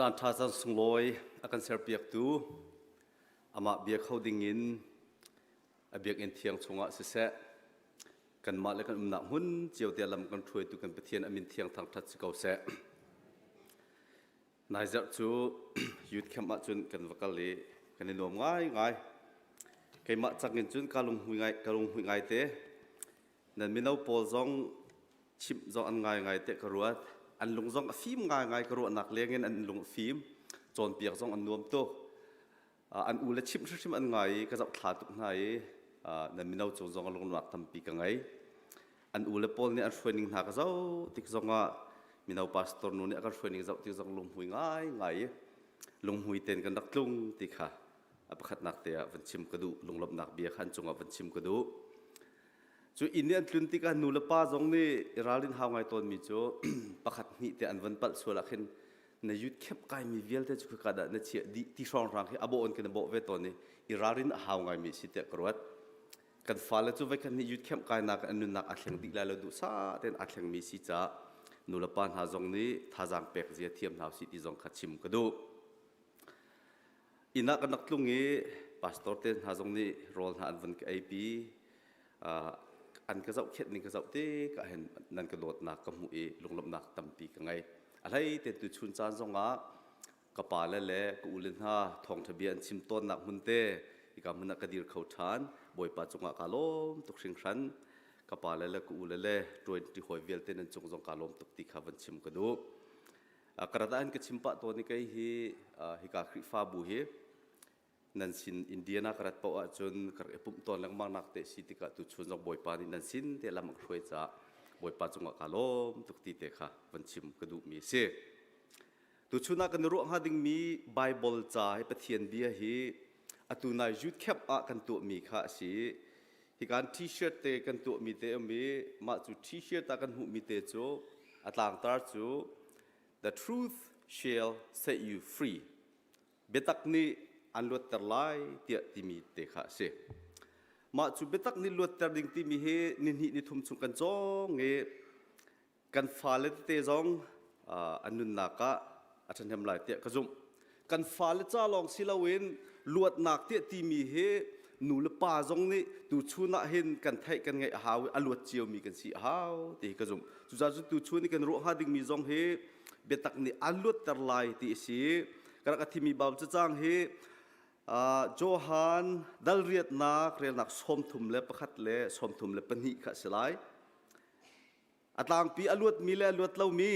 จานท่าจันสงลอยอาการเสียเปียกตูอามาเบียเขาดิ่งอินเบียกอินเทียงชงอ่ะเสะกันมาเลยกันหนักหุ่นเจียวเดียลำกันช่วยตุกันเปเทียนอามินเทียงทางทัดสกาวเสะนายจักจูยุดเข้มมาจุนกันวักเลยกันในนวมง่ายใครมาจากเงินจุนกาลงหุยง่ายเตะนั่นมีน้าโปลซองชิมซองอันง่ายเตะกระรัวอันลงซองฟิล์มง่ายกระรัวหนักเลี้ยงเงินอันลงฟิล์มจนเปียกซองอันนวมโตอันอูเล่ชิมอันง่ายก็จะขาดตุกง่ายนั่นมีน้าจงซองอันลงหนักทำปีกันไงอันอูเล่โปลเนี่ยอันช่วยนิ่งหนักก็จะติดซองอ่ะมีน้าพาสตอร์นู้นเนี่ยก็ช่วยนิ่งจะติดซองลงหุยง่ายลงหุยเต้นกันนักลุงติดค่ะประคัดนักเตะวันชิมกระดูลงลบนักเบียขันจงวันชิมกระดูจู่อินเดียนทุนติการนูเลป้าจงนี่ราลินหาวไงตอนมีจู่ประคัดนี่เตะอันวันปัลส่วนละเห็นในยุทธแคบกายมีเวลเตจู่กระดาษในเชียดีที่ช่องรังที่อโบอนกันบอกเวตอนนี้ราลินหาวไงมีสิเตะกรวดกันฟ้าเลยจู่ไว้กันนี่ยุทธแคบกายนักอันนุนักอัดแข่งดีแล้วดูซาเต้นอัดแข่งมีสิจ้านูเลป้าหาจงนี่ท่าจางเป็กเสียเทียมหาวสิที่จงขัดชิมกระดูอินักนักลุงนี้พาสตอร์เต้นหาจงนี้โรลหาอันวันกับไอพีอันก็จะเข็ดนี่ก็จะเตะก็เห็นนั่นก็โดดนักกับหมู่ลงลำนักตั้มปีกันไงอะไรเต้นตุชุนจานจงอ่ะกระป๋าเล่ๆกูอุลินฮาทองทะเบียนชิมต้นนักมุนเตอีกามุนนักกระดิรเขาทานบ่อยปัจจุบันกาลมตุกชิงชันกระป๋าเล่ๆกูอุเล่ๆโดยที่หอยเวลเต้นจงกาลมตุกติขาวันชิมกระดูกระดานก็ชิมปะตัวนี้ก็ฮิกาคริฟ้าบุเฮนั่นสินอินเดียนักรัฐปะจนกระปุ่มตอนหลังมังนักเตะสิติกาตุชนจากบ่อยปานี่นั่นสินเตะลำมักช่วยจะบ่อยปาจงกาลมตุกติเตะค่ะวันชิมกระดูมีเสตุชนนักกันรู้หาดิ่งมีไบเบิลจ่าให้ประเทียนเบียฮีอตุนายยุดแคบอากันตัวมีค่ะสิฮิการทีเชิร์ตเตะกันตัวมีเตะมีมาจุทีเชิร์ตตากันหูมีเตะโจอัตลังตาโจ The truth shall set you free เบตักนี้อันลวดตรไลเตียติมีเตะเสมาจุเบตักนี้ลวดตรดิ่งติมีเฮนินหินิทุมสุกันจงเงกันฟ้าเลเตจงอันนุนนักะอาจารย์ทำลายเตะกระจุมกันฟ้าเลจ้าลองสิลาเวนลวดนักเตะติมีเฮนูเลป้าจงนี้ตูชูนักเห็นกันไทยกันไงหาวอันลวดเจียวมีกันสีหาวตีกระจุมจุจ้าจุตูชูนี่กันรู้หาดิ่งมีจงเฮเบตักนี้อันลวดตรไลตีสีกระที่มีบาปจะจ้างเฮโจฮันดัลเรียดนักเรียนนักสมทุมเล็บขัดเล่สมทุมเล็บปนิขัดสลายอัตลังปีอลวดมีเล่อลวดเล่ามี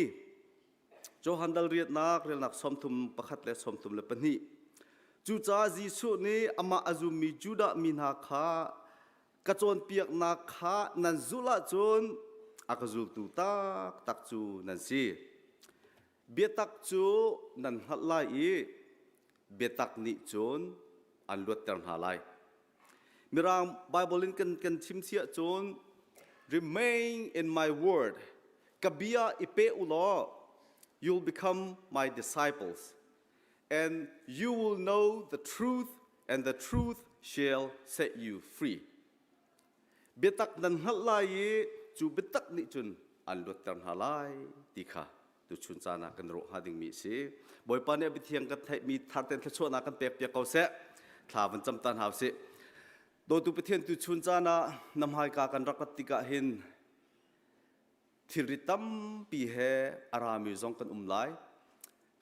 โจฮันดัลเรียดนักเรียนนักสมทุมประขัดเล่สมทุมเล็บปนิจูจ้าจีสุนี้อามาอาจุมีจูดามีนาคากระโจนเปียกนาคานันจุละโจนอากจุลตูตักจูนันซีเบียตักจูนันฮัลไลเบตักนิจนอันลวดเตอร์หาไลมีรางไบเบิลกันชิมเสียจน remain in my word กับเบียอิเปอุลอ you'll become my disciples and you will know the truth and the truth shall set you free เบตักนันฮัลไลจูเบตักนิจนอันลวดเตอร์หาไลติค่ะตุชุนจานากันโรหาดิ่งมีสิบ่อยปานเนี่ยไปเทียงกันมีทาร์เตนทะชวนากันเปียกเขาเสะถ้ามันจำตันหาสิโดยตุไปเทียนตุชุนจานานำหายกากันรักติกาหินทิริตัมปีเฮอารามิจงกันไล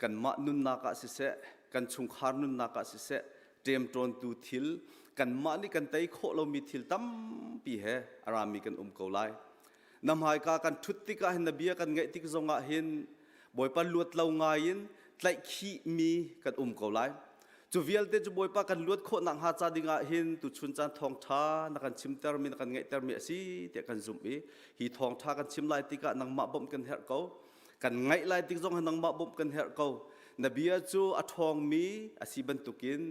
กันมานุนนากาสิเสะกันชุงคาร์นุนนากาสิเสะเตรียมตรนตุทิลกันมานี่กันไตโคเรามีทิลตัมปีเฮอารามีกันเขาไลนำหายกากันทุติกาเห็นนบีกันไงที่จงอาเห็นบ่อยปานลวดเล่าง่ายินไล่ขี้มีกันเขาไลจูเวลเตจูบ่อยปานกันลวดโคนังหาจาดิงอาเห็นตุชุนจันทองท้านักันชิมเตอร์มีนักันไงเตอร์มีสิเตกันซุ่มฮีทองท้ากันชิมไล่ติกานังมาบ่มกันเฮร์เขากันไงไล่ติกจงนังมาบ่มกันเฮร์เขานบีจูอัทองมีอาศิบันตุกิน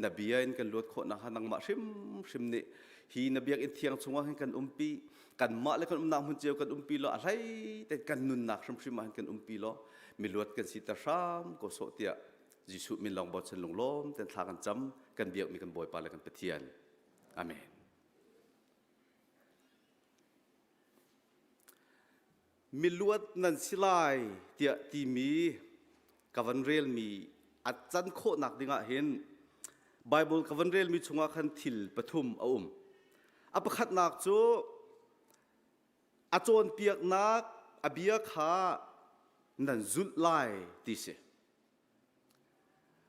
นบีอินกันลวดโคนังหานังมาชิมนี่ฮีนบีอินเทียงชงว่าให้กันปีกันมาเลยกันนักหุ่นเจียวกันปีล้ออะไรแต่กันนุนนักชิมมาให้กันปีล้อมีลวดกันสิตาชามก็โสเตียจิสุมีลองบอดเชนลงล้มแต่ทากันจำกันเบียกมีกันบ่อยปาเลยกันเปเทียนอาเมนมีลวดนันสิไลเตียตีมี kavan rel mi achan kho nak dinga hin Bible kavan rel mi chunga khan thil pathum apakhat nak chu achon piak nak abia kha nan zul lai ti se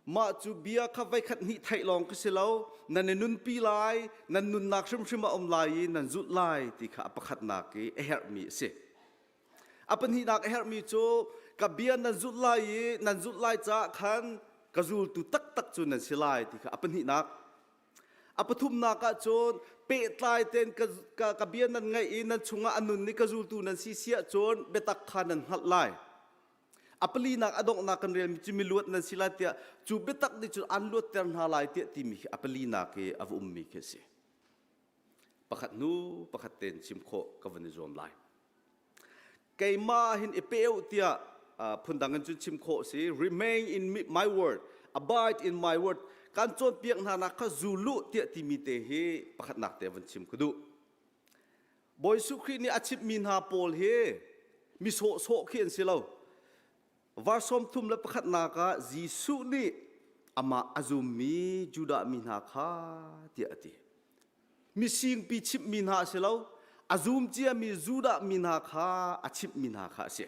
ma chu bia kha vai khat ni thai long ka selo nan nun pi lai nan nun nak shrim lai nan zul lai ti kha apakhat nak ki her mi se apan hi nak her mi chu ka bia nan zul lai cha khan ka zul tu tak chu nan silai ti kha apan hi nak apathum na ka chon pe tlai ten ka bia nan ngai in nan chunga anun ni ka zul tu nan si sia chon betak khan nan hat lai apali nak adong na kan rel mi chu mi luat nan sila tia chu betak ni chu an luat ter na lai tia ti mi apali na ke avu mi ke se pakhat nu pakhat ten chim kho ka van zom lai kai ma hin epeu tia phundangan chu chim kho si remain in my word abide in my word kan chon piak na na kha zulu tia ti mi te he pakhat nak te van chim kudu boy su khri ni achip min ha pol he mi so khian silo varsom thum la pakhat na ka jisu ni ama azumi juda min ha kha tia ati mi sing pi chip min ha silo azum chia mi juda min ha kha achip min ha kha se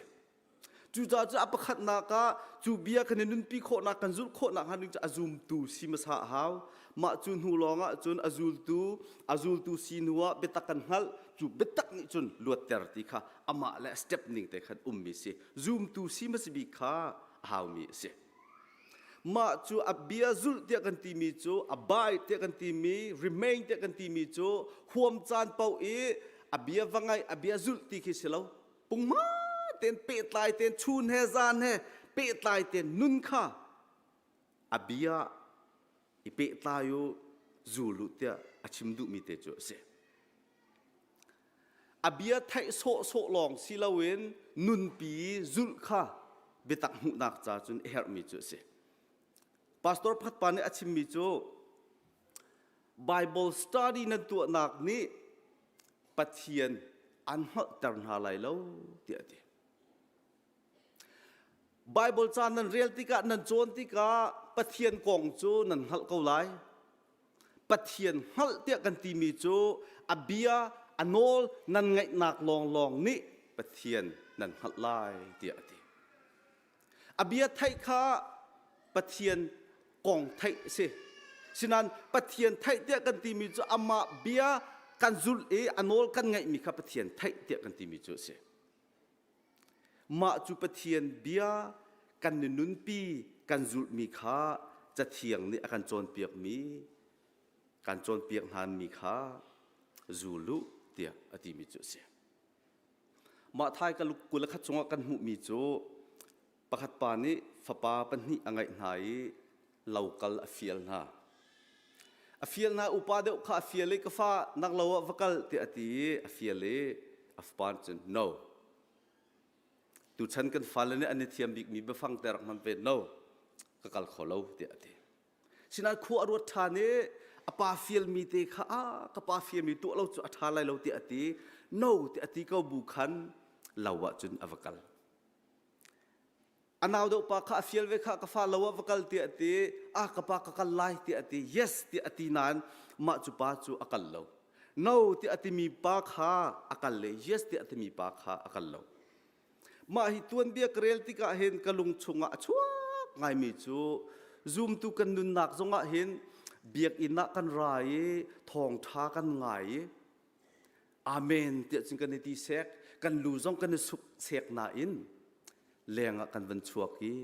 chu cha cha apakhat na ka chu bia khan nun pi kho na kan zul kho na han cha azum tu simasa haw ma chun hu longa chun azul tu sinwa betakan hal chu betak ni chun luat ter ti kha ama la step ning te khan mi se zoom tu simas bi kha haw mi se ma chu abia zul te kan ti mi chu abai te kan ti mi remain te kan ti mi chu huam chan pau e abia wangai abia zul ti khi selo pungma ten pe tlai ten chun he zan he pe tlai ten nun kha abia i pe tlayo zulu tia achim du mi te cho se abia thai so long silawen nun pi zul kha betak hu nak cha chun her mi cho se pastor phat pa ne achim mi cho Bible study nan tu nak ni pathian an hal tar na lai lo ti ati Bible chan nan real tika nan chon tika pathian kong chu nan hal ko lai pathian hal tia kan ti mi chu abia anol nan ngai nak long ni pathian nan hal lai tia ati abia thai kha pathian kong thai se sinan pathian thai tia kan ti mi chu ama bia kan zul e anol kan ngai mi kha pathian thai tia kan ti mi chu se ma chu pathian bia kan nun pi kan zul mi kha cha thiang ni akan chon piak mi kan chon piak han mi kha zulu tia ati mi chu se ma thai ka luk kul kha chunga kan hu mi chu pakhat pa ni fapa pan ni angai nai local afial na upa de kha afial le ka fa nak lawa vakal ti ati afial le afpan chen no tu chan kan falane ani thiam bik mi befang ter man pe no ka kal kholo ti ati sina khu arut thane apa fiel mi te kha ka pa fiel mi tu lo chu atha lai lo ti ati ko bu khan lawa chun avakal anaw do pa kha fiel ve kha ka fa lawa vakal ti ati ka pa ka kal lai ti ati yes ti ati nan ma chu pa chu akal lo no ti ati mi pa kha akal le yes ti ati mi pa kha akal lo ma hi tuan bia krel ti ka hen kalung chunga chua ngai mi chu zoom tu kan nun nak zonga hen biak ina kan rai thong tha kan ngai amen ti ching kan ti sek kan lu zong kan suk sek na in lenga kan van chuaki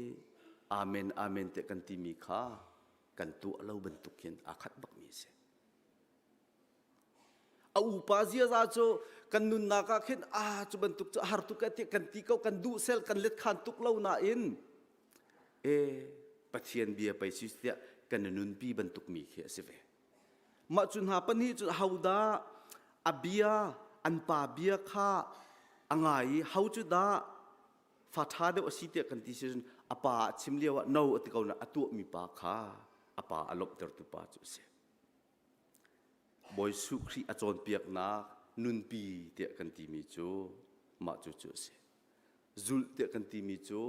amen amen te kan ti mi kha kan tu alo bentukin akhat bak mi se au pa zia za cho kan nun na ka khen chu bentuk chu har tu ka ti kan ti ko kan du sel kan let khan tuk lo na in pathian bia pai si tia kan nun pi bentuk mi khe se ve ma chun ha pan hi chu hauda abia an pa bia kha angai hau chu da fa tha de si tia kan ti sin apa chimlewa no ati ko na atu mi pa kha apa alop ter tu pa chu se boy sukri achon piak na nun pi te kan ti mi chu ma chu chu se zul te kan ti mi chu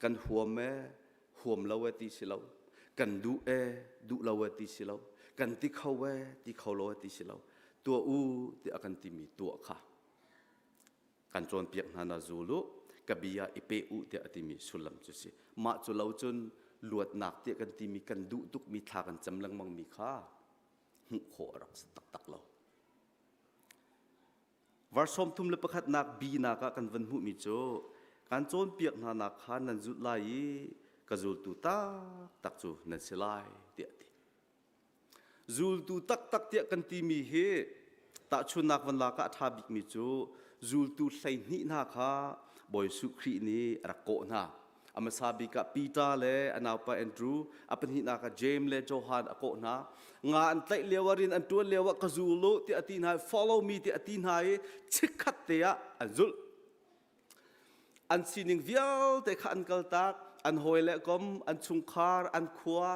kan huam me ห่วมเราตีสิเรากันดูเราตีสิเรากันที่เขาเราตีสิเราตัวที่อากันที่มีตัวค่ะกันจนเปียกนานาจูลุกบียาอิเปที่อาที่มีสุลัมจุสิมาจุเราจนลวดหนักที่กันที่มีกันดูตุกมีทากันจำลังมังมีค่ะหุโครักสตักเราวาร์สอมทุมเลปขัดนักบีนักกันวันหุมิโจการโจนเปียกนานาขานันจุดไลกจูลตุตักจูนันเสลายเดียดีจูลตุตักเดียกันตีมีเฮตาชุนักวันลากะทาบิกมิโจจูลตุใส่หนีนาคาบอยสุครีนี้รักโกนาอามาซาบิกะปีตาเลอันเอาไปแอนดรูอาเป็นหนีนาคาเจมเลโจฮันอโกนางานไตเลวารินอันตัวเลวะกจูลุที่อตินาย follow me ที่อตินายชิกขัดเตียอันจุลอันสินิงเวียลแต่ขันกัลตักอันหอยเล็กมอันชุงคาร์อันขวา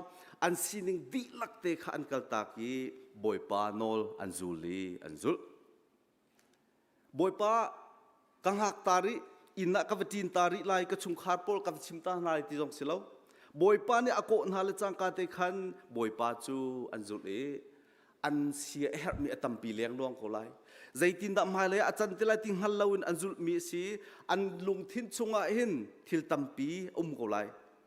อันสินิงดีลักแต่ขันกัลตักีบอยปานอลอันจูลีอันจุลบอยปากังหักตาริอินนักกับจีนตาริไลกับชุงคาร์ปอลกับชิมตานาริที่จงสิเลาบอยปาเนี่ยอโกนหาเลจังกาเตขันบอยปาจูอันจุลอันเสียเฮร์มีอัตมปีเลี้ยงลวงเขาไลใจตินดำหายเลยอาจารย์ที่ไลติงฮัลลาวินอันจุลมีสีอันลุงทินชงอาหินทิลตัมปีเขาไล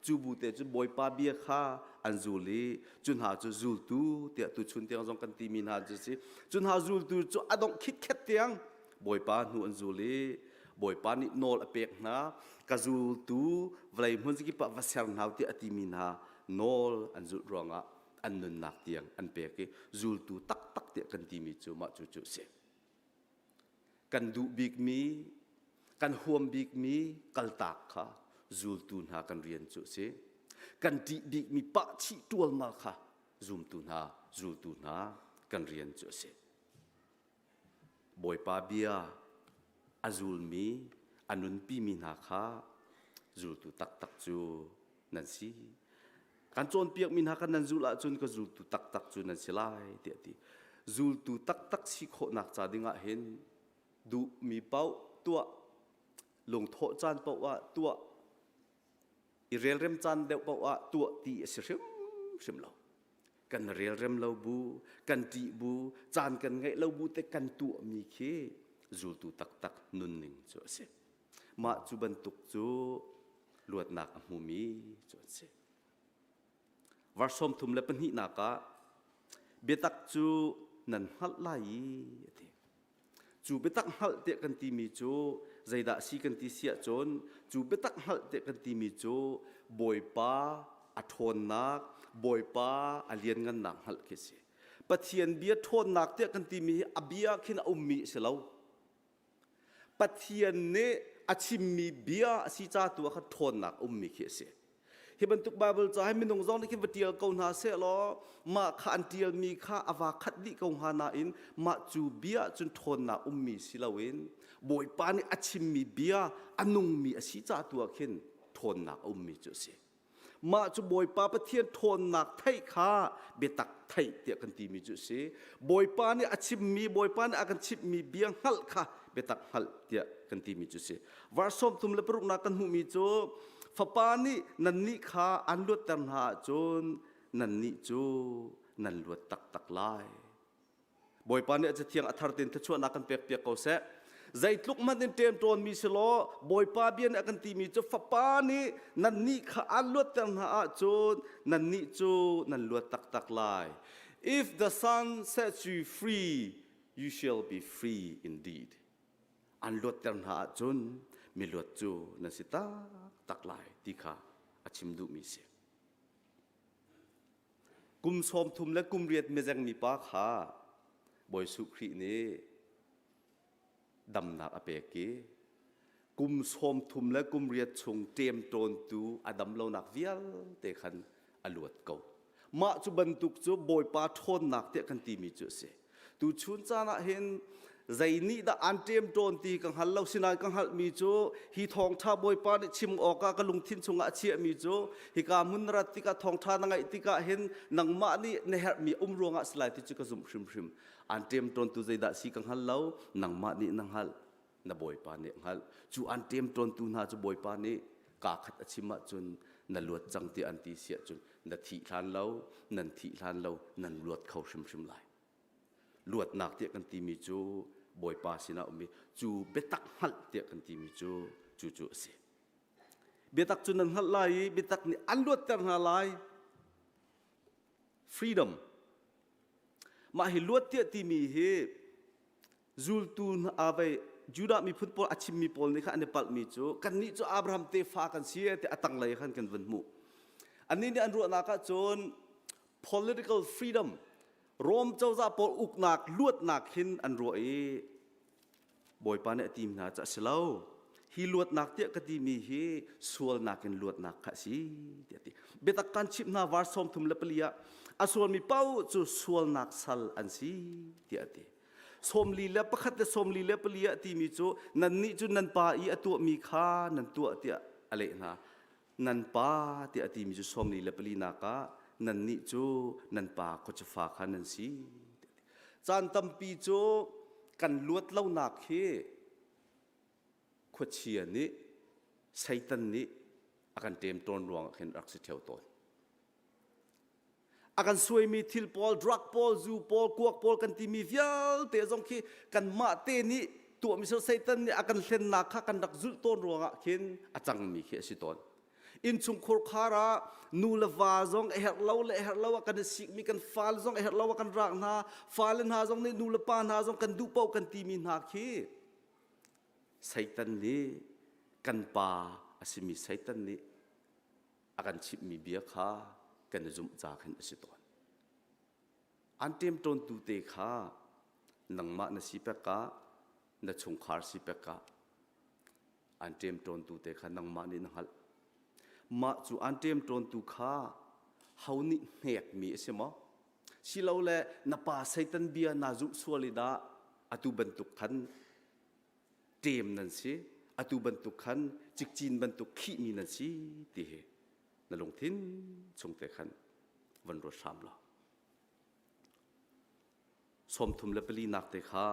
จูบูเตจูบอยปาเบียข้าอันจุลีจุนหาจูจูลตูเตียตุชุนเตียงจงกันตีมินหาจูสิจุนหาจูลตูจูอดองคิดแค่เตียงบอยปาหนูอันจุลีบอยปานิโนลอเปกนะกาจูลตูเวลามันจะกิปะวัชรนาวเตียติมินหาโนลอันจุลรองะอันนุนนักเตียงอันเปกจูลตูตักเตียกันตีมิจูมาจูเสกันดูบิกมีกันห่วมบิกมีกัลตักค่ะจูลตูนหากันเรียนจุเสกันดีบิกมีปะชีตัวมาค่ะจูลตูนหากันเรียนจุเสบอยปาเบียอาจูลมีอันนุนปีมีนาค่ะจูลตูตักจูนั่นสิการโจนเปียกมีนากันนั่นจูลจุนก็จูลตูตักจูนั่นสิไลเดียดีจูลตูตักสิโคนักจาดิงะเห็นดูมีเป้าตัวลงโทษจานเป้าว่าตัวอิเรียลเรมจานเดียวเป้าว่าตัวตีเสียมเรากันเรียลเรมเราบูกันตีบูจานกันไงเราบูแต่กันตัวมีเคจูลตูตักนุนหนึ่งจวดเสมาจูบันตุกจูลวดนักมูมีจวดเสวาร์สอมทุมเลปนินักะเบตักจูนันฮัลไลจูเบตักฮัลเตกันตีมีจูใจด่าซีกันตีเสียจนจูเบตักฮัลเตกันตีมีจูบอยป้าอัทนนักบอยป้าอเลียนงันนักฮัลเกษปะเทียนเบียทนนักเตกันตีมีอเบียขินอุมมีเสลาวปะเทียนเนอชิมมีเบียสีจ้าตัวขัดทนนักอุมมีเกษเฮบันทุกบาเบิลจะให้มินงจองที่คิดว่าเดียลกงหาเสลอมาขันเดียลมีข้าอวาคัดดิกงหานาอินมาจูเบียจนทนนาอุมมีสิลาวินบอยปานี่อชิมมีเบียอนุงมีอสิจ่าตัวขึ้นทนนาอุมมีจุเสมาจูบอยปาประเทียนทนนักไทยข้าเบตักไทยเตียกันตีมีจุเสบอยปานี่อชิมมีบอยปานี่อากันชิมมีเบียฮัลข้าเบตักฮัลเตียกันตีมีจุเสวาร์สอมทุมเลปรุกนักกันหูมีจูฟปานี่นันนี่ข้าอันลวดตันหาจนนันนี่จูนันลวดตักไลบอยปานี่จะเทียงอัฐร์ตินทชวนนักกันเปียกเขาเสะใจลุกมันเต็มตอนมีสโลบอยปาเบียนอากันตีมีจูฟปานี่นันนี่ข้าอันลวดตันหาจนนันนี่จูนันลวดตักไล If the sun sets you free you shall be free indeed อันลวดตันหาจนมีลวดจูนันสิตักลายที่ข้าอาชิมดูมีเสียกุมสมทุมและกุมเรียดเมจังมีป้าข้าบอยสุครีนี้ดำนักอเปกีกุมสมทุมและกุมเรียดชงเตรียมโจนตูอดัมเหล่านักเวียลเตขันอลวดเก่ามาจุบันตุกจูบอยป้าทนนักเตกันตีมีจุเสตูชุนจานะเห็นใจนี้ดาอันเตรียมโจนตีกังหัลเราสินายกังหัลมีโจฮีทองท่าบอยปานิชิมออกกะลุงทินชงอาเชียมีโจฮีกามุนรัตติกาทองท่านังไอติกาเห็นนังมานี่เนหมีรวงสลายที่จุกซุมชิมอันเตรียมโจนตูใจดาสีกังหัลเรานังมานี่นังหัลนบอยปานิหัลจูอันเตรียมโจนตูนาจูบอยปานิกาขัดอาชิมะจน นั่นลวดจังที่อันที่เสียจนนั่นที่ทานเรานั่นที่ทานเรานั่นลวดเขาชิมไหลลวดหนักเตียกันที่มีจูบอยปาสินะมีจูเบตักหัลเตียกันที่มีจูสิเบตักจุนันหัลไลเบตักนี่อันลวดเตอร์หัลไลfreedom มาให้ลวดเตียที่มีเฮจูลตูนอาไปยูดามีพุทธปอลอาชิมมีปอลนี่ค่ะอันนี้ปัลมีจูกันนี่จูอับราฮัมเตฟ้ากันเสียแต่อัตังเลยขันกันวันมุอันนี้เนี่ยอันรู้นักจน political freedom รวมเจ้าจะปอลอุกนักลวดนักหินอันรู้บ่อยปานเนี่ยทีมน่าจะเสลาฮีลวดนักเตียกตีมีเฮสวลนักกินลวดนักข้าสิเดียตีเบตักการชิบนาวาร์สมทุมเลปเลียอาสวลมีเป้าจูสวลนักสัลอันสิเดียตีสมลีเลปขัดแต่สมลีเลปเลียตีมีจูนันนี่จูนันปาอีตัวมีข้านันตัวเตียอะไรนะนันปาเตียตีมีจูสมลีเลปลีนักะนันนี่จูนันปาก็จะฝากนันสิจานตัมปีจูกันลวดเล่านักเฮขวดเชียนี้ไซตันนี้อาการเต็มต้นรวงเห็นรักสิเทียวต้นอาการสวยมีทิลปอลดรักปอลจูปอลกวกปอลกันที่มีเฟียลเตะจงคีกันมาเตนี้ตัวมิเซลไซตันนี้อาการเล่นนักข้ากันรักจุดต้นรวงเห็นอาจังมีเขียสิต้นอินชุงโคร์คารานูเลวาจงเอฮร์เลาเอฮร์เลากันสิกมีกันฟาลจงเอฮร์เลากันรักนาฟาลนาจงนี่นูเลปานาจงกันดูเป้ากันที่มีนักคีไซตันนี้กันป่าอาศัยมีไซตันนี้อาการชิบมีเบียข้ากันจุ่มจากเห็นสิตอนอันเต็มต้นตูเตข้านังมาณสิเปกะนัชงคาร์สิเปกะอันเต็มต้นตูเตข้านังมานี่นังฮัลมาจูอันเต็มต้นตูข้าเฮานี่เนียกมีเสมอสิเราแลนับป่าไซตันเบียนาจุสวลิดาอตุบันตุขันเตมนั่นสิอตุบันตุขันจิกจีนบันตุขีมีนั่นสิตีเหนลงทิ้นชงเตขันวันรถสามล้อสมทุมเลปลีนักเตข้า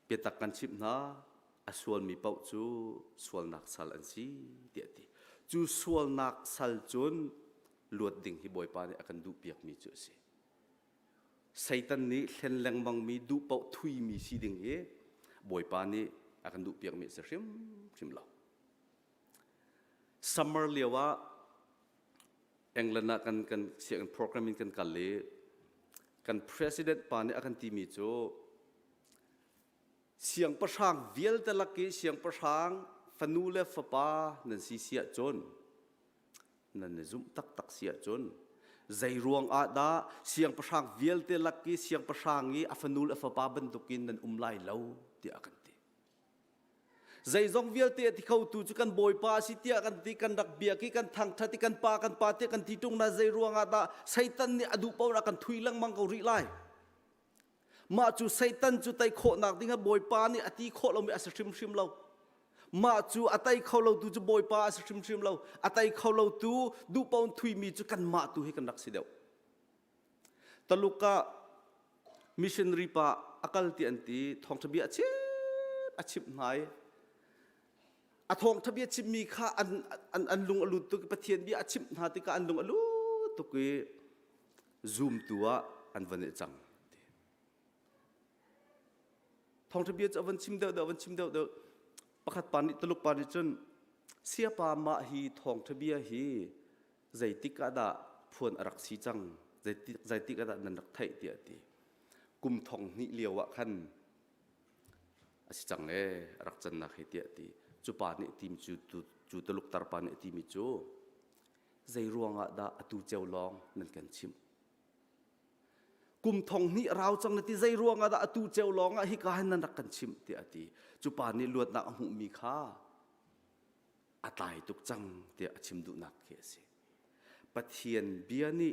เปียตักกันชิบนาอสวลมีเป้าจูสวลนักสัลอันสิเดียดีจูสวลนักสัลจนลวดดิ่งที่บอยปานี่อากันดูเปียกมีจุสิไซตันนี้เล่นแรงบังมีดูเป้าทุยมีสีดิ่งบ่อยปานนี้อาการดูเปียกมีเสียชิมเราซัมเมอร์เลียวว่าเอ็งลันกันเสียงโปรแกรมมิ่งกันเลยกัน president ปานนี้อาการที่มีโจเสียงประชางเวลแต่ละกี้เสียงประชางฟันูเลฟป้านั่นสีเสียจนนั่นจุ่มตักเสียจนใจรวงอาดาเสียงประชางเวลแต่ละกี้เสียงประชางนี้ฟันูเลฟป้าบันตุกินนั่นไล่เล่าที่อากันตีใจจงเวลเตะที่เขาตูจุกันบอยปาสิที่อากันตีกันดักเบียกีกันทางทัดที่กันปาเตะกันที่ตรงนั้นใจรวงอาดาไซตันนี่อดูเป้านักกันทุยลังมังเขาริไลมาจูไซตันจูไตโคนักดิ้งบอยปานี่อติโคเราไม่อาศัยชิมเรามาจูอัตไตเขาเราตูจูบอยปาอาศัยชิมเราอัตไตเขาเราตูดูเป้าทุยมีจูกันมาตูให้กันรักสิเดียวตลุกะมิชชันรีปาอักลที่อันตีทองทบีอาชิบไหนอาทองทบีอาชิบมีค่าอันลุงอลุตุกปะเทียนบีอาชิบหาติกาอันลุงอลุตุกซูมตัวอันวันเอจังทองทบีจะวันชิมเดียววันชิมเดียวประคัดปานิตลุกปานิจนเสียปามาฮีทองทบีฮีใจติกาดาพวนอรักสีจังใจติกาดานันรักไทยเดียดีกุมทองนิเลียวะขันอาศัยจังเลยรักจันนักเหตุตีจูปานิทีมจูตลุกตารปานิทีมิจูใจรวงอาดาอตูเจ้าลองนั่นกันชิมกุมทองนิราวจังนาทีใจรวงอาดาอตูเจ้าลองฮิกาให้นั่นรักกันชิมตีอตีจูปานิลวดนักหูมีค่าอาตายตุกจังตีอชิมดูนักเขียสิปะเทียนเบียนี่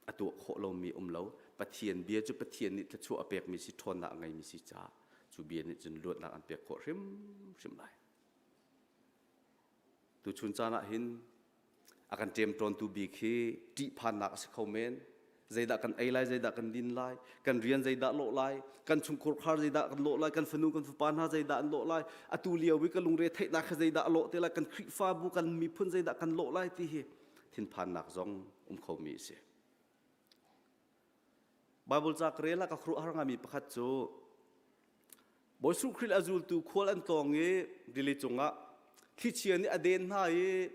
อตัวโคเรามีเราปะเทียนเบียจูปะเทียนนี่ถ้าชัวอเปียกมีสิทนละไงมีสิจ้าจูเบียนี่จนลวดนักอันเปียกโคริมไหลตูชุนจานะหินอาการเตรียมตอนตูบีคีตีพันนักสิเขาเมน dây đã cần ai lai dây đã cần din lai cần riêng dây đã lộ lai cần chung khổ khar dây đã cần lộ lai cần phanu cần pan ha dây đã lộ lai atulia với cần lung re thay na dây đã lộ thế là cần khri pha bu cần mi phun dây đã cần lộ lai thì thiên pan nạc zong khâu mi se Bible cha krela ka khru har nga mi pakhat chu boisu khril azul tu khol an tong e dili chunga khi chian ni aden ha e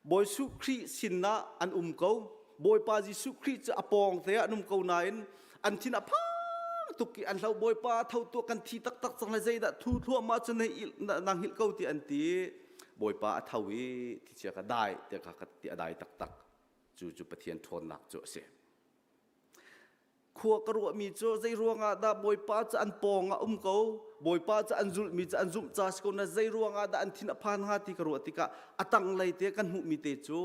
boisu khri sinna an ko boy pa jisu khri cha apong te anum ko nain an thin a phang tuki an hlau boy pa thau tu kan thi tak tak chang la zai da thu thu ma chu nei nang hil ko ti an ti boy pa thawi thi cha ka dai te ka ti adai tak tak chu pathian thon nak chu se khua karu mi cho zai ruanga da boy pa cha an ponga ko boy pa cha an zul mi cha an zum cha ko na zai ruanga da an thin a phan ha ti karu ti ka atang lai te kan hu mi te chu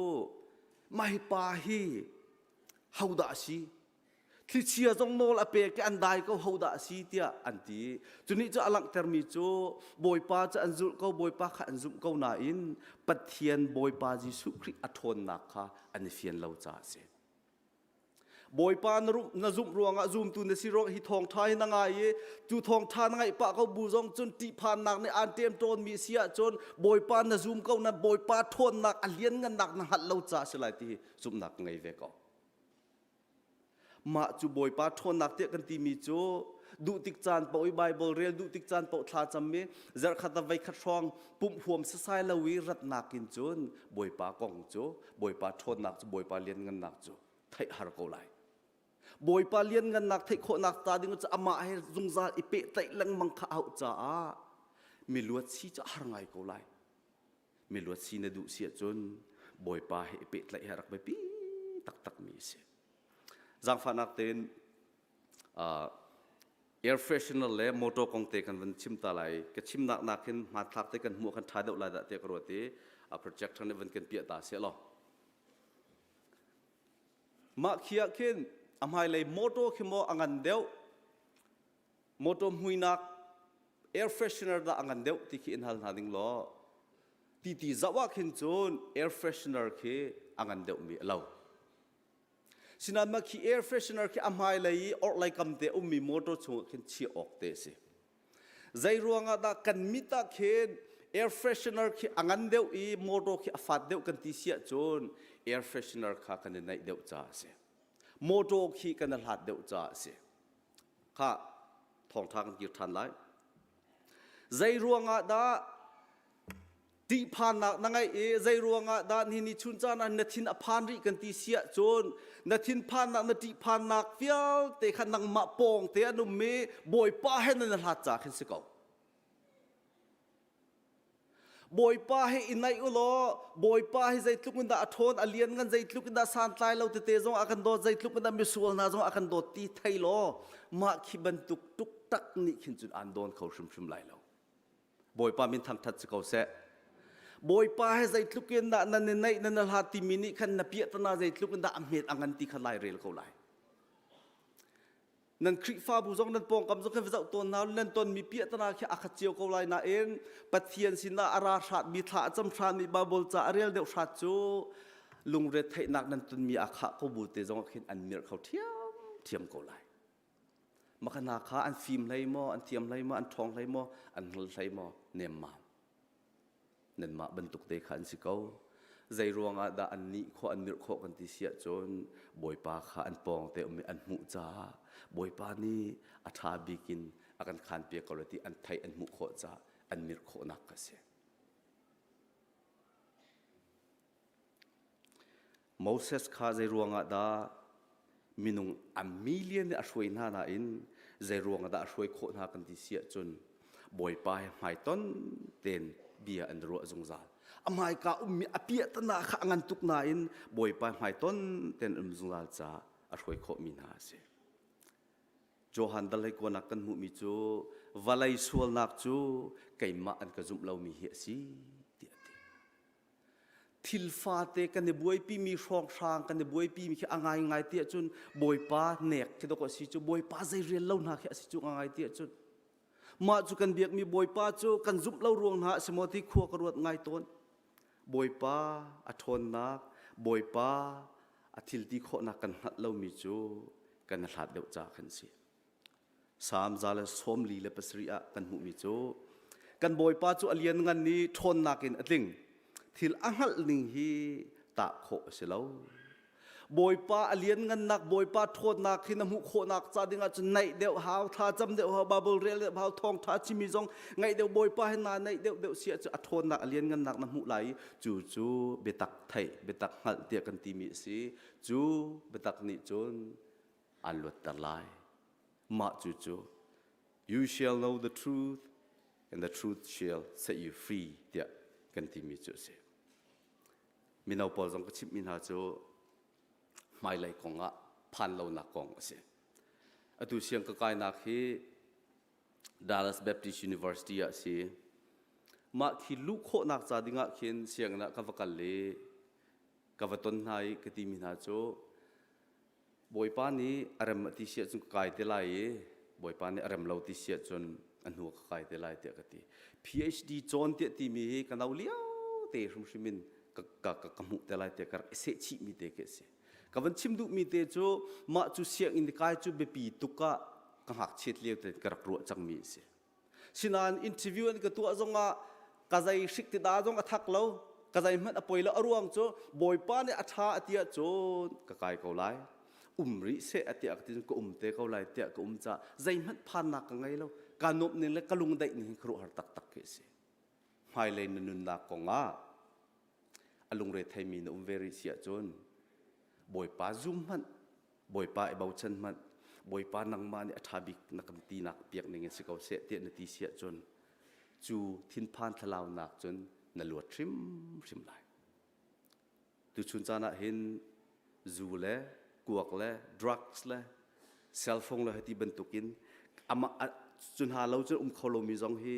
mai pa hi hauda si thi chia jong nol ape ke an dai ko hauda si tia an ti chuni cha alang ter mi chu boy pa cha an zul ko boy pa kha an zum ko na in pathian boy pa jisu khri athon na kha an fian lo cha se boy pa na zum ruanga zum tu na sirok hi thong thai na ngai chu thong tha na ngai pa ko bu jong chun ti phan nak ne an tem ton mi sia chon boy pa na zum ko na boy pa thon nak alian ngan nak na hat lo cha selai ti zum nak ngai ve ko ma chu boy pa thon nak te kan ti mi chu du tik chan poi bible real du tik chan po thla cham me zar khata vai khat rong pum huam sa sai lawi rat nakin chun boy pa kong chu boy pa thon nak chu boy pa lian ngan nak chu thai har ko lai boy pa lian ngan nak thai kho nak ta ding cha ama he zungza ipe tai lang mang kha au cha a mi luat si cha har ngai ko lai mi luat si na du sia chun boy pa he ipe tlai harak be pi tak tak mi se zang fa nak ten air freshener le moto kong te kan van chim ta lai ke chim nak nak hin ma thak te kan mu kan tha deu la da te kro te a project ne van kan pia ta se lo ma khia khen amhai lei moto khimo angan deu moto muinak air freshener da angan deu ti khi in hal na ding lo ti zawa khin chon air freshener khi angan deu mi lo sinan ma khi air freshener khi amhai lei or lai kam te mi moto chu khin chi ok te se zai ruanga da kan mita khen air freshener khi angan deu I moto khi afat deu kan ti sia chon air freshener kha kan nai deu cha se moto khi kan hlat deu cha se kha thong thang ki than lai zai ruanga da ti phan na ngai e zai ruanga da ni chun cha na nathin aphan ri kan ti sia chon nathin phan na ti phan nak fial te khan nang ma pong te anu me boy pa hen na hlat cha khin se ko boy pa he inai ulo boy pa he zai tluk da athon alian ngan zai tluk da san tlai lo te zong akan do zai tluk da misul na zong akan do ti thai lo ma khi ban tuk tak ni khin chun an don khau shum lai lo boy pa min thang that se ko se boy pa he zai tluk da na ne nai na ha ti mini khan na pia ta na zai tluk da amhet angan ti khalai rel ko lai nan khri fa bu jong nan pong kam jong khe zau ton na nan ton mi pia ta na khe akha chiao ko lai na en pathian sina ara that mi tha cham than mi babol cha arial deu that chu lung re thai nak nan tun mi akha ko bu te jong khin an mir khau thiam ko lai makana kha an film lai mo an thiam lai mo an thong lai mo an hul lai mo nem ma nan ma bantuk te khan si ko zai ruanga da an ni kho an mir kho kan ti sia chon boy pa kha an pong te mi an mu cha boy pa ni atha bikin akan khan pe quality an thai an mu kho cha an mir kho nak ka se Moses kha zai ruanga da minung a million a shoi na in zai ruanga da shoi kho na kan ti sia chon boy pa mai ton ten bia an ro zungza amai ka mi apia tana kha ngan tuk na in boy pa mai ton ten zungza cha a shoi kho mi na se Johan dalai ko na kan mu mi chu valai sual nak chu kaima an ka zum lo mi hi si ti ati thil fa te kan buai pi mi rong sang kan buai pi mi khi angai ngai ti chun boy pa nek thi do ko si chu boy pa zai riel lo na khi si chu angai ti chun ma chu kan biak mi boy pa chu kan zum lo ruang na semothi khuwa ka ruat ngai ton boy pa a thon nak boy pa อาทิลที่โคนักกันหัดเล่ามีจูกันหัดเดียวจากกันสิสามจาเลสมลีเลปสริอากันมุมีจูกันบอยป้าจูอเลียนงันนี้ทนนักินอติงทิลอังหัดลิงฮีตาโคเสลาบอยป้าอเลียนงันนักบอยป้าทนนักที่น้ำหูโคนักจาดิงอาจในเดียวหาวท่าจำเดียวหาวบาบลเรียลหาวทองท่าชิมิจงไงเดียวบอยป้าให้นาในเดียวเสียจะทนนักอเลียนงันนักน้ำหูไหลจูเบตักไทยเบตักหัดเดียกันตีมีสิจูเบตักนิจุนอันลวดตะไลมาจู you shall know the truth and the truth shall set you free เดียกันตีมีจูสิมินเอาปอลจงกชิบมินหาจูไม่เลยกงอ่ะพันเราหนักกงสิอดูเสียงก็กลายนักที่ Dallas Baptist University อ่ะสิมาคิดลูกโคนักจาดิงอ่ะคิดเสียงนักกับกันเลยกับต้นไม้กติมินาโจบอยปานี้อารมณ์ที่เสียจนกลายเตลัยบอยปานี้อารมณ์เราที่เสียจนอันหัวกลายเตลัยเตะกติ PhD จนเตะที่มีกันเอาเลี้ยวเตะสมชิมินกับมุเตลัยเตะกับเสชิมีเตะเกสิกับวันชิมดูมีเตจูมาจูเสียงอินดิกายจูเบปีตุกะกังหักเช็ดเลี้ยวแต่กระกรัวจังมีเสียสินานอินทิวิวอันก็ตัวจงอ่ะกะใจสิกติดาจงอ่ะทักเรากะใจมันอภัยแล้วอรวงจูบอยป้าเนี่ยอัฐาอติยโจกะกายเขาไล่ริเสอติยกตินก็เตะเขาไล่เตะก็จ้าใจมันผ่านนักกังไงแล้วการนบเนี่ยและกลุงได้นี่ครัวหัดตักเกสิไฮไลน์นุนนักกงอ่ะอลุงเรทไทมีนเวริเสียจนบอยป้าซุ่มมันบอยป้าไอเบาชันมันบอยป้านังมาเนี่ยทับิกนักมตีนักเปียกเนี่ยสิเขาเสียเตียนตีเสียจนจูทินพานทลาวนักจนนลวดชิมไหลตุชุนจานะเห็นจูเล่กวกเล่ดรักส์เล่เซลโฟนเล่ที่บรรทุกินอามาจนหาเราจนเขาลมีจงให้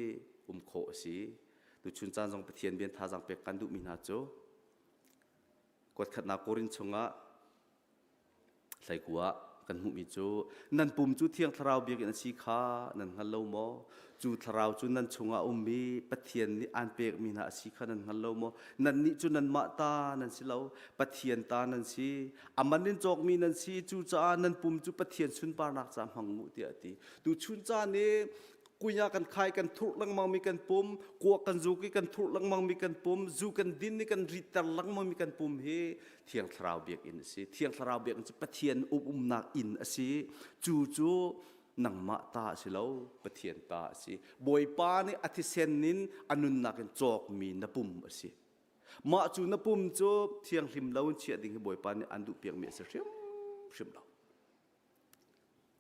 โคสิตุชุนจานจงไปเทียนเบียนท่าจังเปียกกันดุมินาโจกดขัดนาโกรินชงะใส่กัวกันหุมิจูนันปุ่มจูเทียงทราวเบียกันสีขานันฮัลโลโมจูทราวจูนันชงะมีปะเทียนนี่อันเปียกมีนาสีขานันฮัลโลโมนันนี่จูนันมาตานันสิเลาปะเทียนตานันสีอามันนินจอกมีนันสีจูจ้านันปุ่มจูปะเทียนชุนปานักจามหังมุเตียตีดูชุนจ้านี่กุยากันขายกันทุลังมังมีกันปุ่มกัวกันจูกิกันทุลังมังมีกันปุ่มจูกันดินนี่กันริตรลังมังมีกันปุ่มเฮเทียงทราวเบียกอินสิเทียงทราวเบียกอินสิปะเทียนนักอินสิจูนังมาตาสิเลาปะเทียนตาสิบอยป้านี่อธิเซนนินอนุนนักจอกมีนปุ่มสิมาจูนปุ่มจูเทียงริมเลาเชียดิ่งบอยป้านี่อันดุเปียงเมียสิชิมเลา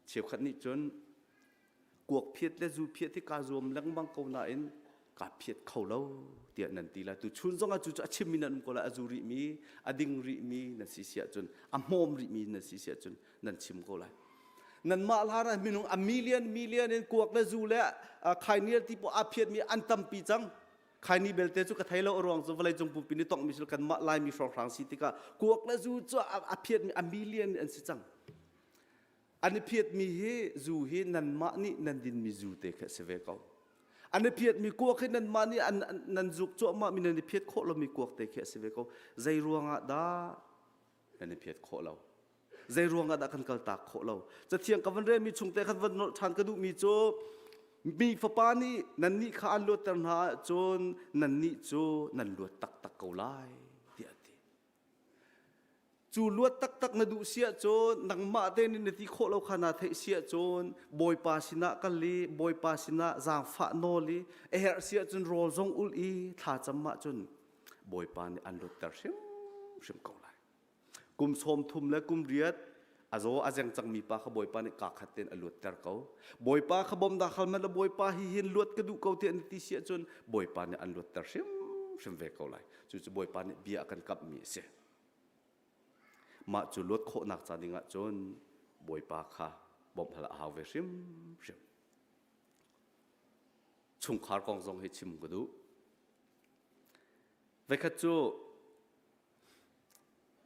เชียวขัดนี้จนกวกเพียรและจูเพียรที่การรวมลังบังเขาหน้าเอ็นกาเพียรเขาเล่าเตียนันตีละตุชุนจงอาจูจะชิมินันก็ละอาจูริมีอดิงริมีนันสิเสียจนอโมมริมีนันสิเสียจนนันชิมก็ละนันมาลาระมินุงมิเลียนเอ็นกวกและจูและใครเนี่ยที่พออาเพียรมีอันตัมปีจังใครนี่เบลเตจุกไทยเราอรวงจงวันจงปุ่มปีนี้ต้องมีสุกันมาลายมีฟองฟางสิติกากวกและจูจะอาเพียรมีมิเลียนอันสิจังอันนี้เพียรมีเฮจูเฮนันมานี่นันดินมีจูเตะเสเวกเอาอันนี้เพียรมีกวกเฮนันมานี่นันจุกจ่อมามีนันเพียรโคเรามีกวกเตะเสเวกเอาใจรวงอ่ะดานันเพียรโคเราใจรวงอ่ะดาคันกัลตากโคเราจะเทียงกับวันเรมีชุงเตะคันวันทานกระดูมีโจมีฟ้าปานี่นันนี่ข้าอันลวดตันหาโจนนันนี่โจนันลวดตักเกาไลจูลวดตักนาดูเสียโจนนังมาเตนินที่โคเราขนาดเสียโจนบอยปาสินะกันลีบอยปาสินะจางฟ้าโนลีเอเสียจนโรจงอุลีท่าจำมาจนบอยปานี่อันลวดตัดชิมเกาไลกุมสมทุมและกุมเรียดอาโจอาจังจังมีปาขบอยปานี่กาขัดเต็นอันลวดตัดเขาบอยปาขบอมดาขัลมันละบอยปาหินลวดกระดูกเขาเตนที่เสียจนบอยปานี่อันลวดตัดชิมเวกเกาไลจู่บอยปานี่เบียกันกับมีเสียมาจุลวดโคนักจาดิงะจนบอยปาคาบอมพละหาวเวชิมชุงคาร์กองจงให้ชิมก็ดูเวคัดจู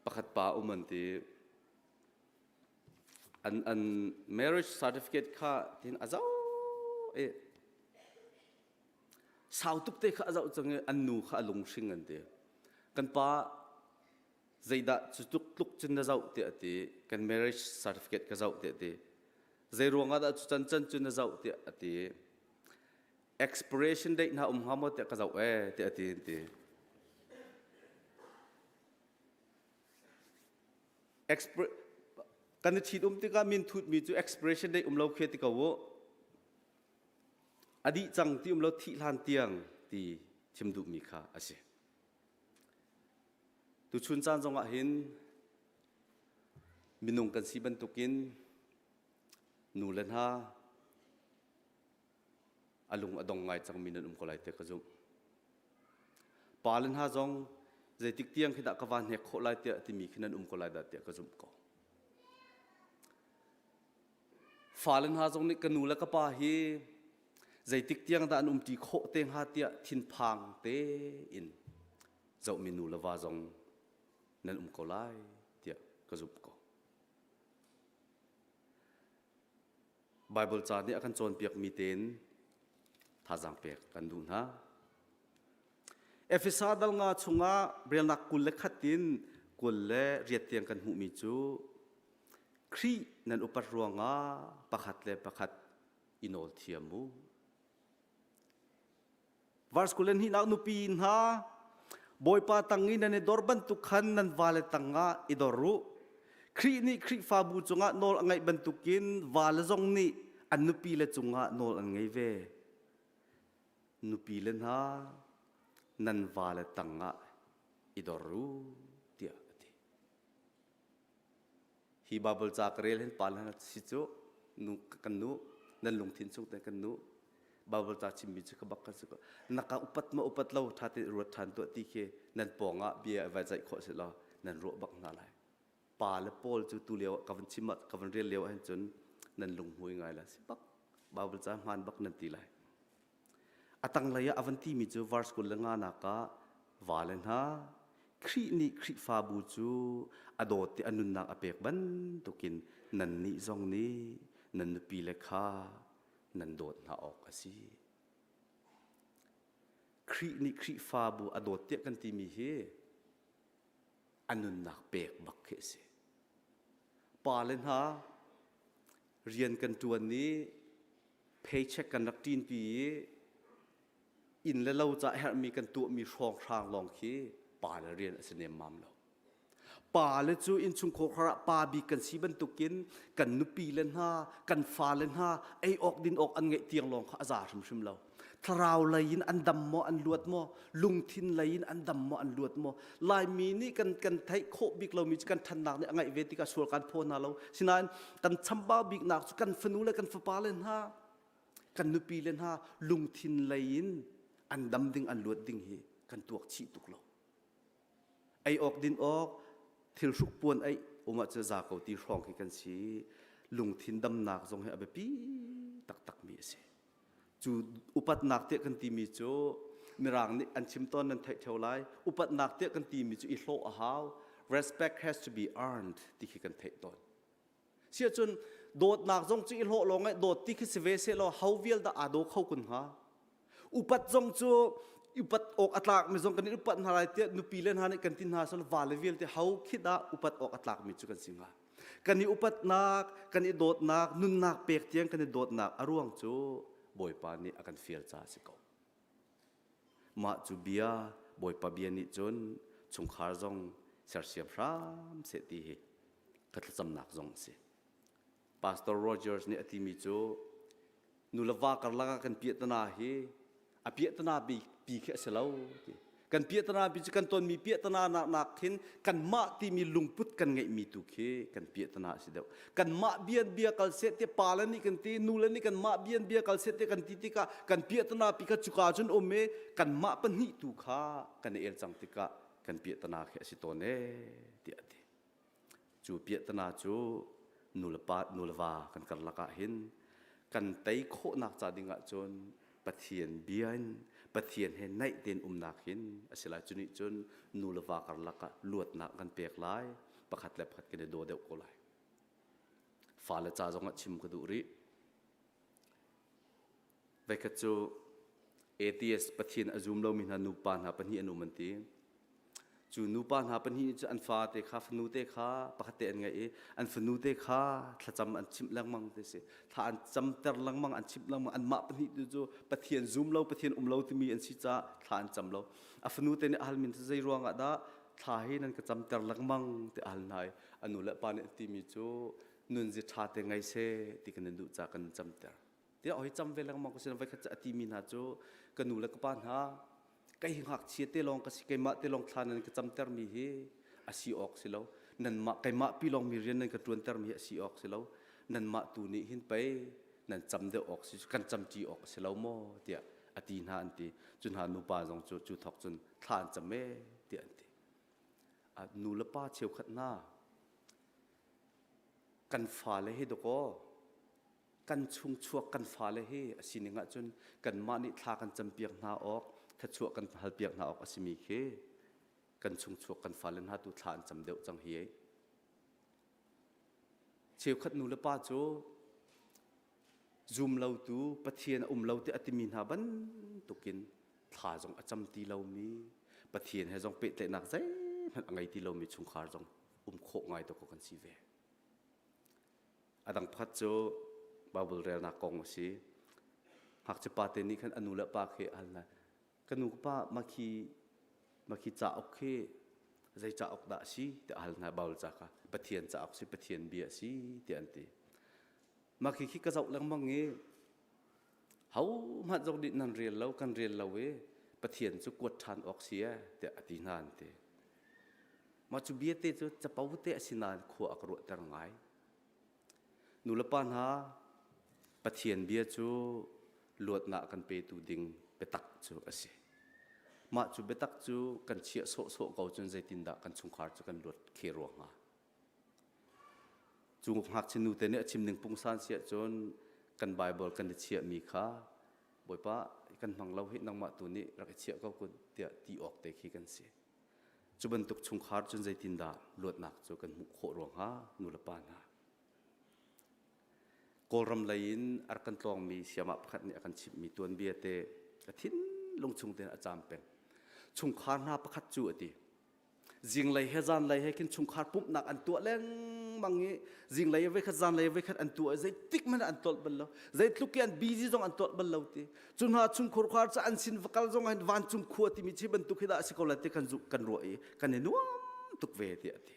ปะขัดปาอุมันตีอัน marriage certificate ข้าที่อาเจ้าสาวตุกเตะข้าอาเจ้าจังอันนูข้าลงชิงกันเดียกันปา dây đã chút lúc chân na dậu tiệt thì cần marriage certificate cái dậu tiệt thì dây ruộng đã chân chân na dậu tiệt thì expiration date na hamo tiệt cái dậu tiệt thì kan thi tika min thut mi chu expiration date lo khe ti ka wo adi chang ti lo thi lan tiang ti chim du mi kha ase tu chun chan jong a hin minung kan si ban tukin nu len ha alung adong ngai chang min ko lai te ka zum palen ha jong zai tik tiang khida ka van he kho lai te ti mi khinan ko lai da te ka zum ko falen ha jong ni kanu la ka pa hi zai tik tiang da ti kho teng ha tia thin phang te in zau minu la wa jong nan ko lai tia ka zup ko bible cha ni akan chon piak mi ten tha jang pek kan du na efesa dal nga chunga brelnak kul le khatin kul le riat tiang kan hu mi chu khri nan upat ruanga pakhat le pakhat inol thiamu vers kulen hi nak nupin ha boypa tangi nan dorban tu khan nan wale tanga idoru khri ni khri fa bu chunga nol angai bantukin wal zong ni an nupi le chunga nol an ngai ve nupi len ha nan wale tanga idoru tia hi babul chakrel hen palan si chu nu kanu nan lung thin chung te kanu babul cha chim bi chu ka bak ka chu naka upat lo thate ro than to ti ke nan ponga bia vai jai kho se lo nan ro bak na lai pa le pol chu tu leo ka van chimat ka van rel leo hen chun nan lung hui ngai la si bak babul cha man bak nan ti lai atang laya avanti mi chu vers kul nga na ka valen ha khri ni khri fa bu chu adot ti anun nak apek ban tukin nan ni zong ni nan pi le kha nan dot na ok asi khri ni khri fa bu adot te kan ti mi he anun nak pek bak khe se palen ha rian kan tuan ni paycheck kan nak tin pi in le lo cha her mi kan tu mi rong rang long khi pa le rian asne mam lo pa le chu in chung kho khara pa bi kan si ban tukin kan nu pi len ha kan fa len ha ai ok din ok an ngai tiang long kha za shum lo tharau lain an dam mo an luat mo lung thin lain an dam mo an luat mo lai mi ni kan thai kho bik lo mi kan than nak ni angai ve ti ka sur kan phon na lo sinan kan chamba bik nak chu kan fanu le kan fa pa len ha kan nu pi len ha lung thin lain an dam ding an luat ding hi kan tuak chi tuk lo ai ok din ok thil suk puan ai uma cha za ko ti rong ki kan si lung thin dam nak jong he abe pi tak tak mi se chu upat nak te kan ti mi chu mirang ni an chim ton nan thai theu lai upat nak te kan ti mi chu I hlo a how respect has to be earned ti ki kan thai ton sia chun dot nak jong chu I hlo lo ngai dot ti ki se ve se lo how vial da ado khau kun ha upat jong chu upat ok atlak mi jong kan upat halai te nupi len han kan tin ha sol vale vial te how khida upat ok atlak mi chu kan singa kan ni upat nak kan I dot nak nun nak pek tiang kan ni dot nak aruang chu boy pa ni akan fiel cha si ko ma chu bia boy pa bia ni chon chung khar jong sar siam ram se ti hi khat cham nak jong se pastor rogers ni ati mi chu nulawa karlanga kan pietana hi a pietana bi khe selo kan pietana bi kan ton mi pietana nak hin kan ma ti mi lungput kan ngai mi tu khe kan pietana si deu kan ma bian bia kal set te palan ni kan ti nulan ni kan ma bian bia kal set te kan ti ka kan pietana pi ka chuka chun ome kan ma pan hi tu kha kan el chang ti ka kan pietana khe si to ne ti ati chu pietana chu nulwa kan karlaka hin kan tai kho nak cha dinga chon pathian bian pathian he nai ten nak hin asila chuni chun nulwa karlaka luat nak kan pek lai pakhat le pakhat ke do de ko lai fa le cha jong chim ka du ri ve ka chu ATS pathian azum lo min hanu pan ha pani anu man ti จูนูปานหาปัญหาอันฟ้าเตขาฟนูเตขาปกติอันไงอันฟนูเตขาถ้าจำอันชิมลังมังเตสิถ้าอันจำแต่ลังมังอันชิมลังมังอันมาปัญหาดูจูปะเทียนซูมเราปะเทียนเราที่มีอันชิจ้าถ้าอันจำเราอันฟนูเตเนี่ยอัลมินจะใจรวงอ่ะด้าถ้าให้นั่นก็จำแต่ลังมังเตอัลนายอันนู้นละปานที่มีจูนุนจิตชาเตไงเสที่กันดูจากกันจำแต่เดี๋ยวเอาให้จำเวลังมังก็เสนไว้ขจัดที่มีนาจูกันนู้นละก็ปานหาไก่หักเชียเตลองก็สิไก่มาเตลองทานนั่นก็จำเตอร์มีเฮอาศัยออกสิแล้วนั่นมาไก่มาปีลองมีเรียนนั่นก็ตรวนเตอร์มีอาศัยออกสิแล้วนั่นมาตูนี่หินไปนั่นจำเดออกสิกันจำจีออกสิแล้วโม่เดียอดีนหาอันตีจุนหานูปาจงจูทอกจนทานจำเม่เดียอันตีนูละป้าเชียวขัดหน้ากันฟ้าเลยเฮดก็กันชุงชัวกันฟ้าเลยเฮสินิงะจนกันมานิทากันจำเปียกหน้าออกถ้าชัวกันหัลเปียกหน้าออกสิมีเคกันชุงชัวกันฟ้าเล่นหาตุทานจำเดียวจังเฮียเชียวขัดนูละป้าโจซูมเราตูปะเทียนเราที่อติมินหาบันตุกินท่าจงจำตีเรามีปะเทียนให้จงเปะเตะหนักใจมันไงที่เรามีชุงขาจงโคไงตัวกันสิเวดังพัดโจบาบุลเรนักกองสิหากจะปาเตนิขันอนุละปาเคอันนะกันนูป้ามาคีจ่าโอเคใจจ่าออกด่าสิแต่อันนะบาบุลจ่าค่ะปะเทียนจ่าออกสิปะเทียนเบียสิเตียนตีมาคีคิดกระจกลังมังเงี้เขามาจงดินันเรียนแล้วกันเรียนเราเว้ปะเทียนจะกวดทานออกเสียแต่อดีนานเตมาจุเบียเตจะเป่าเตะสินานขัวอักรุตรังไงนูละปานหาปะเทียนเบียจูลวดหนักกันไปตูดิงไปตักจูอาศัยมาจูไปตักจูกันเชี่ยโซเกาจนใจตินดากันชุงขาจูกันลวดเครวงอ่ะจูหักชินูเตเนี่ยชิมหนึ่งปุงซานเสียจนกันไบเบิลกันเชี่ยมีขาบ่อยปะกันฟังเราเห็นนังมาตัวนี้รักเชี่ยก็คนเดียตีออกเตะขี้กันเสียจูบรรทุกชุงขาจนใจตินดาลวดหนักจูกันมุขโขรวงฮะนูละปานหากอลรำไลน์อาร์กันตองมีเสียมาพัดเนี่ยกันชิบมีตัวเบียเตะทิ้นลงชุงเตนอาจารย์เป็นชุงคาร์นาประคัดจูอดีจิงไลเฮจานไลเฮกินชุงคาร์ปุ๊บนักอันตัวเล่งบางงี้จิงไลเวคัดจานไลเวคัดอันตัวใจติ๊กมันอันตัวบัลลใจทุกอย่างบีจีจงอันตัวบัลลตีจุนหาชุงคอร์คาร์จะอันสินวักลจงอันวันชุงขวดที่มีชีบันตุกฮิดาสิกอลเตกันจุกันรวยกันเนนัวตุกเวทีอดี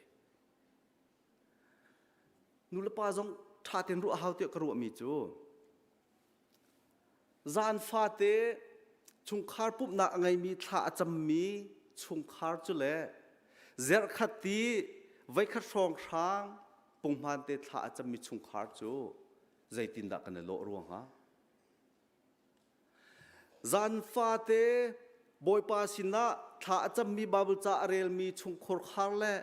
นุลปาจงท่าเต็นรู้howเตะกรัวมีจูจานฟ้าเตชุงคาร์ปุ๊บนักไงมีท่าจำมีชุงคาร์จุเล่เจรขัดตีไว้ขัดรองช้างปุ่งมันเตท่าจำมีชุงคาร์จูใจตินดักกันโลรวงฮะจานฟ้าเตบอยปาสินะท่าจำมีบาบุลจาเรลมีชุงคอร์คาร์เล่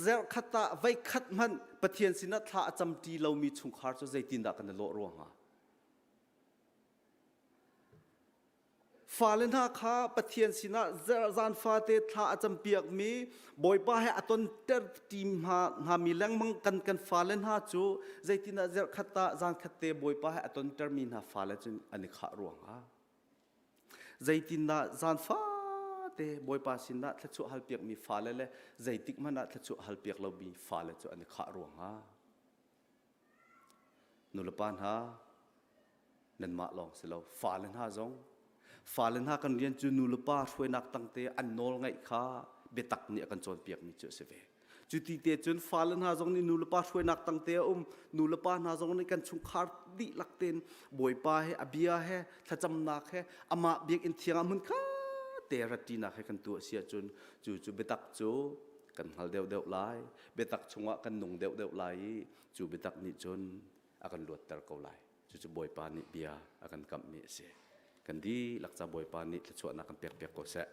เจรขัดตาไว้ขัดมันปะเทียนสินะท่าจำตีเรามีชุงคาร์จูใจตินดักกันโลรวงฮะฟ้าเลนหาข้าปะเทียนสินะจานฟ้าเตท่าจำเปียกมีบอยป้าให้อตนเตอร์ทีมหามีแรงมังกันฟ้าเลนหาจูใจตินะเจรขัดตาจานขัดเตบอยป้าให้อตนเตอร์มีหาฟ้าเลนจนอันนี้ขาร่วงฮะใจตินะจานฟ้าเตบอยป้าสินะทัชฮัลเปียกมีฟ้าเลนใจติกมันนะทัชฮัลเปียกเรามีฟ้าเลนจนอันนี้ขาร่วงฮะนุลปานฮะนั่นมาลองสิเราฟ้าเลนหาจงฟ้าเลนหากันเรียนจูนูลป้าช่วยนักตั้งเตอันโนลไงข้าเบตักเนี่ยกันจนเปียกมีเจอเสวจุดที่เตจนฟ้าเลนหาจงนี่นูลป้าช่วยนักตั้งเตนูลป้าหาจงนี่กันชุงคาร์ดิลักเตนบอยป้าให้อเบียให้ถ้าจำนักให้อามาเบียกอินเทียงมันข้าเตรัตีนักให้กันตัวเสียจนจูเบตักจูกันหัลเดียวไล่เบตักชงวะกันหนุ่งเดียวไล่จูเบตักนี่จนอากันหลวดตะเกาไล่จูบอยป้านี่เบียอากันกำมีเสียกันดีหลักจะบอยปานิชวนนักกันเปียกๆก็เสะ